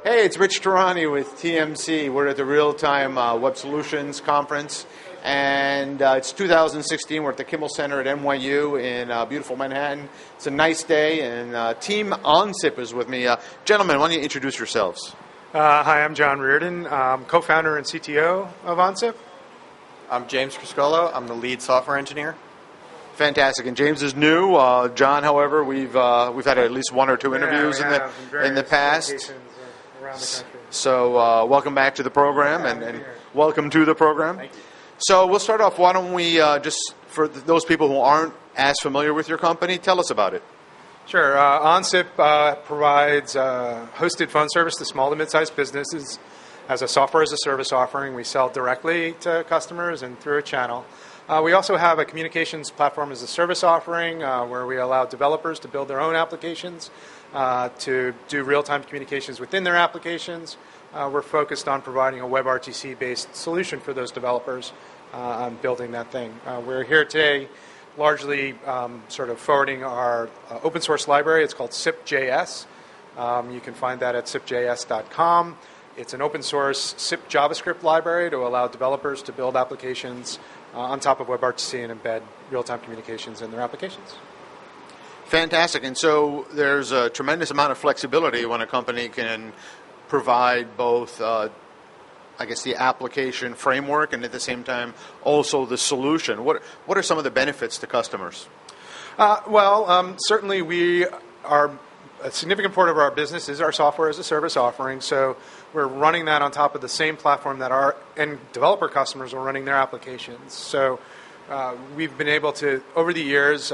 Hey, it's Rich Tarani with TMC. We're at the Real-Time Web Solutions Conference, and it's 2016. We're at the Kimmel Center at NYU in beautiful Manhattan. It's a nice day, and Team OnSIP is with me. Gentlemen, why don't you introduce yourselves? Hi, I'm John Riordan, co-founder and CTO of OnSIP. I'm James Criscuolo. I'm the lead software engineer. Fantastic. And James is new. John, however, we've had at least one or two interviews in the past. Around the country. So welcome back to the program, and welcome to the program. Thank you. So we'll start off. Why don't we just, for those people who aren't as familiar with your company, tell us about it. Sure. OnSIP provides hosted phone service to small to mid-sized businesses as a software as a service offering. We sell directly to customers and through a channel. We also have a communications platform as a service offering where we allow developers to build their own applications, to do real-time communications within their applications. We're focused on providing a WebRTC-based solution for those developers on building that thing. We're here today largely sort of forwarding our open source library. It's called OnSIP JS. You can find that at OnSIPJS.com. It's an open source SIP JavaScript library to allow developers to build applications on top of WebRTC and embed real-time communications in their applications. Fantastic. And so there's a tremendous amount of flexibility when a company can provide both, the application framework and at the same time also the solution. What are some of the benefits to customers? Certainly a significant part of our business is our software as a service offering. So we're running that on top of the same platform that our end developer customers are running their applications. So we've been able to, over the years,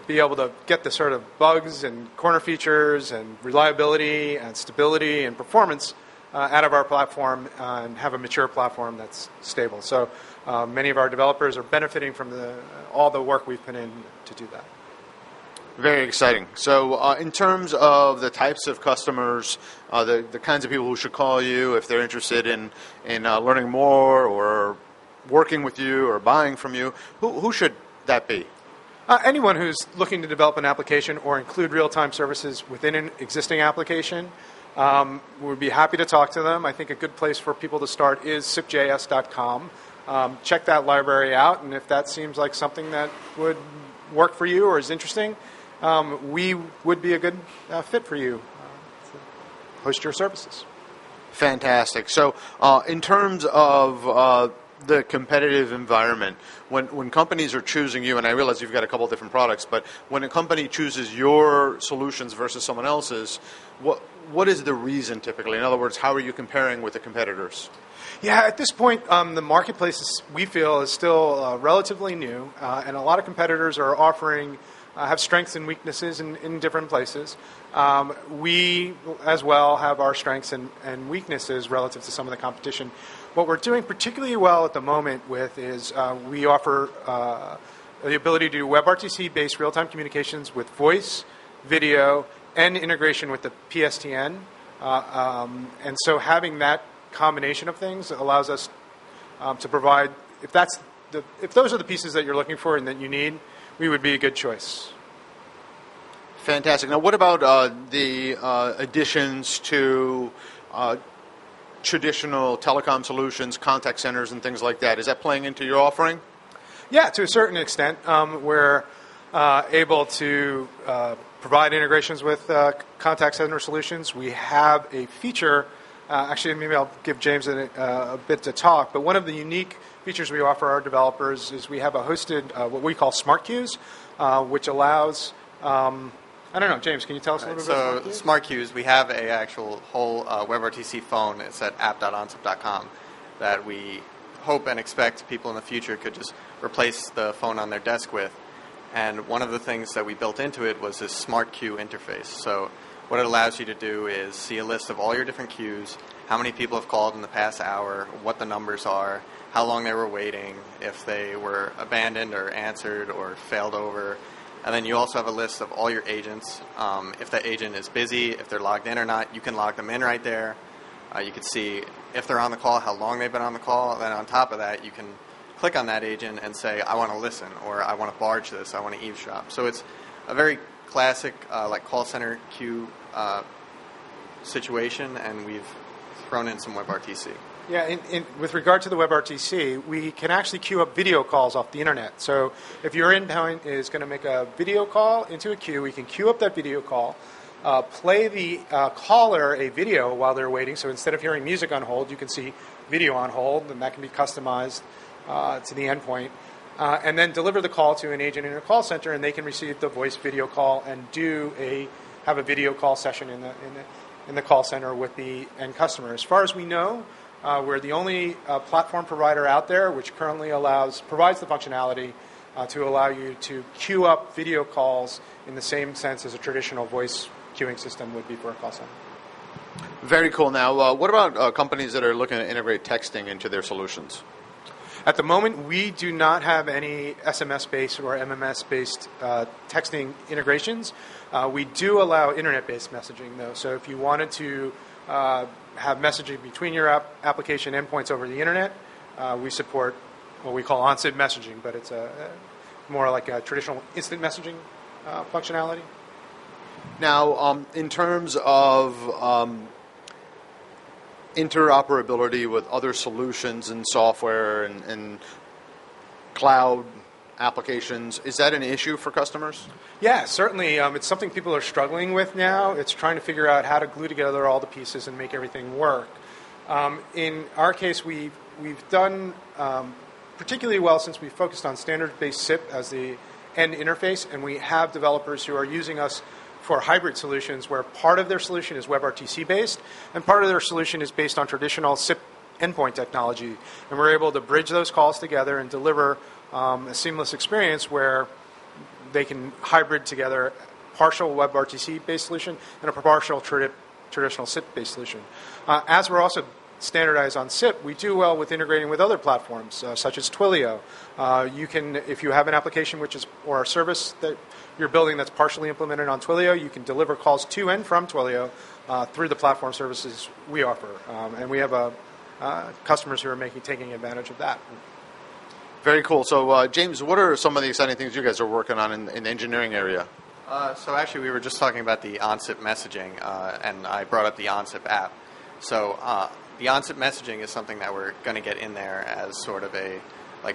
be able to get the sort of bugs and corner features and reliability and stability and performance out of our platform and have a mature platform that's stable. So many of our developers are benefiting from all the work we've put in to do that. Very exciting. So in terms of the types of customers, the kinds of people who should call you if they're interested in learning more or working with you or buying from you, who should that be? Anyone who's looking to develop an application or include real-time services within an existing application, we'd be happy to talk to them. I think a good place for people to start is OnSIPJS.com. Check that library out, and if that seems like something that would work for you or is interesting, we would be a good fit for you to host your services. Fantastic. So in terms of the competitive environment, when companies are choosing you, and I realize you've got a couple of different products, but when a company chooses your solutions versus someone else's, what is the reason typically? In other words, how are you comparing with the competitors? Yeah, at this point, the marketplace, we feel, is still relatively new, and a lot of competitors are offering have strengths and weaknesses in different places. We, as well, have our strengths and weaknesses relative to some of the competition. What we're doing particularly well at the moment with is we offer the ability to do WebRTC-based real-time communications with voice, video, and integration with the PSTN. And so having that combination of things allows us to provide, if those are the pieces that you're looking for and that you need, we would be a good choice. Fantastic. Now, what about the additions to traditional telecom solutions, contact centers, and things like that? Is that playing into your offering? Yeah, to a certain extent. We're able to provide integrations with contact center solutions. We have a feature, actually maybe I'll give James a bit to talk, but one of the unique features we offer our developers is we have a hosted, what we call smart queues, which allows, I don't know, James, can you tell us a little bit about smart queues? So smart queues, we have a actual whole WebRTC phone. It's at app.onsip.com that we hope and expect people in the future could just replace the phone on their desk with. And one of the things that we built into it was this smart queue interface. So what it allows you to do is see a list of all your different queues, how many people have called in the past hour, what the numbers are, how long they were waiting, if they were abandoned or answered or failed over. And then you also have a list of all your agents. If the agent is busy, if they're logged in or not, you can log them in right there. You can see if they're on the call, how long they've been on the call. And then on top of that, you can click on that agent and say, I want to listen, or I want to barge this, I want to eavesdrop. So it's a very classic call center queue situation, and we've thrown in some WebRTC. Yeah, with regard to the WebRTC, we can actually queue up video calls off the internet. So if your endpoint is going to make a video call into a queue, we can queue up that video call, play the caller a video while they're waiting. So instead of hearing music on hold, you can see video on hold, and that can be customized to the endpoint. And then deliver the call to an agent in a call center, and they can receive the voice video call and have a video call session in the call center with the end customer. As far as we know, we're the only platform provider out there which currently provides the functionality to allow you to queue up video calls in the same sense as a traditional voice queuing system would be for a call center. Very cool. Now, what about companies that are looking to integrate texting into their solutions? At the moment, we do not have any SMS-based or MMS-based texting integrations. We do allow internet-based messaging, though. So if you wanted to have messaging between your application endpoints over the internet, we support what we call OnSIP messaging, but it's more like a traditional instant messaging functionality. Now, in terms of interoperability with other solutions and software and cloud applications, is that an issue for customers? Yeah, certainly. It's something people are struggling with now. It's trying to figure out how to glue together all the pieces and make everything work. In our case, we've done particularly well since we focused on standards-based SIP as the end interface, and we have developers who are using us for hybrid solutions where part of their solution is WebRTC based and part of their solution is based on traditional SIP endpoint technology. And we're able to bridge those calls together and deliver a seamless experience where they can hybrid together partial WebRTC based solution and a partial traditional SIP based solution. As we're also standardized on SIP, we do well with integrating with other platforms such as Twilio. You can, if you have an application or a service that you're building that's partially implemented on Twilio, you can deliver calls to and from Twilio through the platform services we offer. And we have customers who are taking advantage of that. Very cool. So, James, what are some of the exciting things you guys are working on in the engineering area? So actually, we were just talking about the OnSIP messaging, and I brought up the OnSIP app. So the OnSIP messaging is something that we're going to get in there as sort of a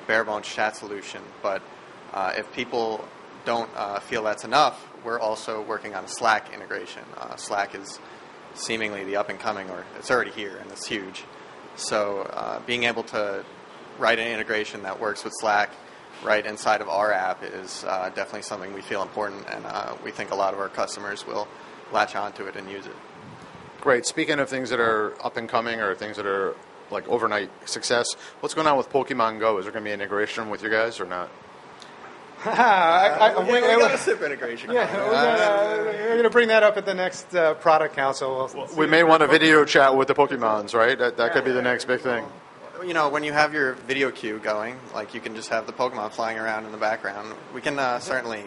bare bones chat solution. But if people don't feel that's enough, we're also working on a Slack integration. Slack is seemingly the up and coming, or it's already here and it's huge. So being able to write an integration that works with Slack right inside of our app is definitely something we feel important, and we think a lot of our customers will latch onto it and use it. Great. Speaking of things that are up and coming or things that are like overnight success, what's going on with PolkaMongo? Is there going to be integration with you guys or not? We got a SIP integration. Yeah, we're going to bring that up at the next product council. We may want a video chat with the Pokemons, right? That could be the next big thing. You know, when you have your video queue going, you can just have the Pokemon flying around in the background. We can certainly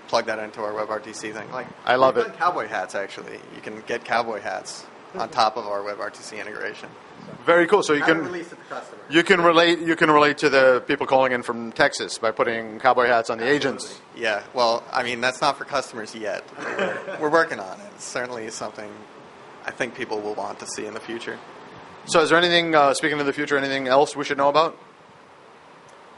plug that into our WebRTC thing. I love it. Cowboy hats, actually. You can get cowboy hats on top of our WebRTC integration. Very cool. So you can release it to customers. You can relate to the people calling in from Texas by putting cowboy hats on the agents. Yeah. Well, I mean, that's not for customers yet. We're working on it. It's certainly something I think people will want to see in the future. So, is there anything? Speaking of the future, anything else we should know about?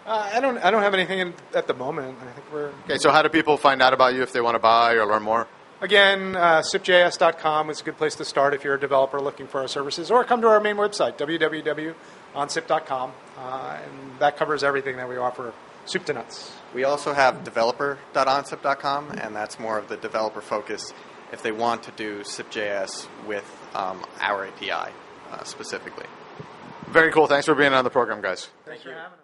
I don't have anything at the moment. I think we're okay. So, how do people find out about you if they want to buy or learn more? Again, OnSIPJS.com is a good place to start if you're a developer looking for our services, or come to our main website, www.onsip.com, and that covers everything that we offer, soup to nuts. We also have developer.onsip.com, and that's more of the developer focus if they want to do SIP.js with our API specifically. Very cool. Thanks for being on the program, guys. Thanks for having us.